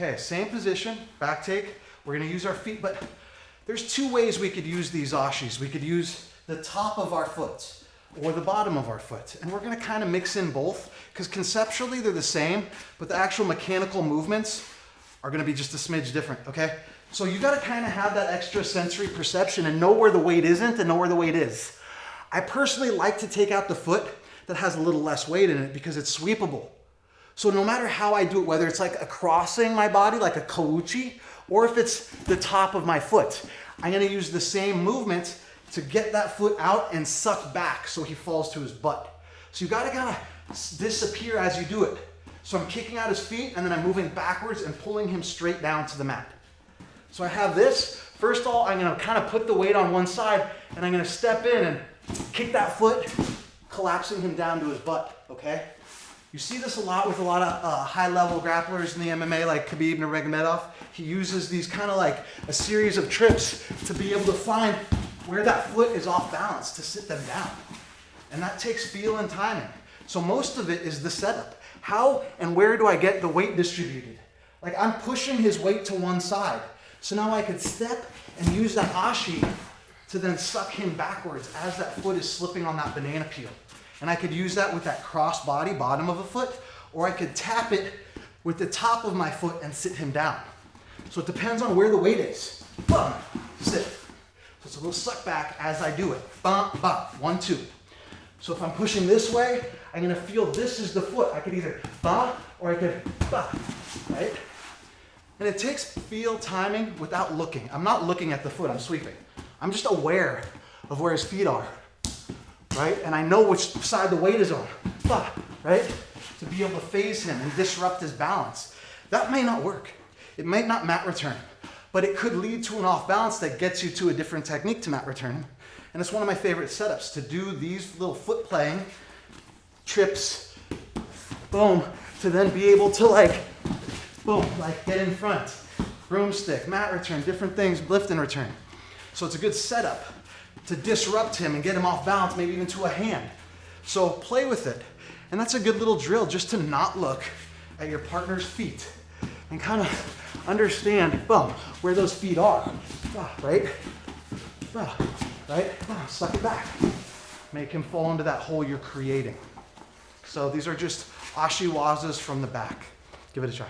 Okay, same position, back take. We're gonna use our feet, but there's two ways we could use these ashis. We could use the top of our foot or the bottom of our foot. And we're gonna kind of mix in both because conceptually they're the same, but the actual mechanical movements are gonna be just a smidge different, okay? So you gotta kind of have that extra sensory perception and know where the weight isn't and know where the weight is. I personally like to take out the foot that has a little less weight in it because it's sweepable. So no matter how I do it, whether it's like a crossing my body, like a kauchi, or if it's the top of my foot, I'm gonna use the same movement to get that foot out and suck back so he falls to his butt. So you gotta kind of disappear as you do it. So I'm kicking out his feet and then I'm moving backwards and pulling him straight down to the mat. So I have this. First of all, I'm gonna kind of put the weight on one side and I'm gonna step in and kick that foot, collapsing him down to his butt, okay? You see this a lot with a lot of high-level grapplers in the MMA, like Khabib Nurmagomedov. He uses these kind of like a series of trips to be able to find where that foot is off balance to sit them down. And that takes feel and timing. So most of it is the setup. How and where do I get the weight distributed? Like I'm pushing his weight to one side. So now I could step and use that ashi to then suck him backwards as that foot is slipping on that banana peel. And I could use that with that cross body, bottom of the foot, or I could tap it with the top of my foot and sit him down. So it depends on where the weight is. Bum, sit. So it's a little suck back as I do it. Bum, bum, 1, 2. So if I'm pushing this way, I'm gonna feel this is the foot. I could either bum or I could bum, right? And it takes feel timing without looking. I'm not looking at the foot, I'm sweeping. I'm just aware of where his feet are. Right? And I know which side the weight is on, right? To be able to phase him and disrupt his balance. That may not work. It might not mat return, but it could lead to an off balance that gets you to a different technique to mat return him. And it's one of my favorite setups to do these little foot playing trips, boom, to then be able to like, boom, like get in front, broomstick, mat return, different things, lift and return. So it's a good setup to disrupt him and get him off balance, maybe even to a hand. So play with it. And that's a good little drill just to not look at your partner's feet and kind of understand, boom, where those feet are, right? Right? Suck it back. Make him fall into that hole you're creating. So these are just ashiwazas from the back. Give it a try.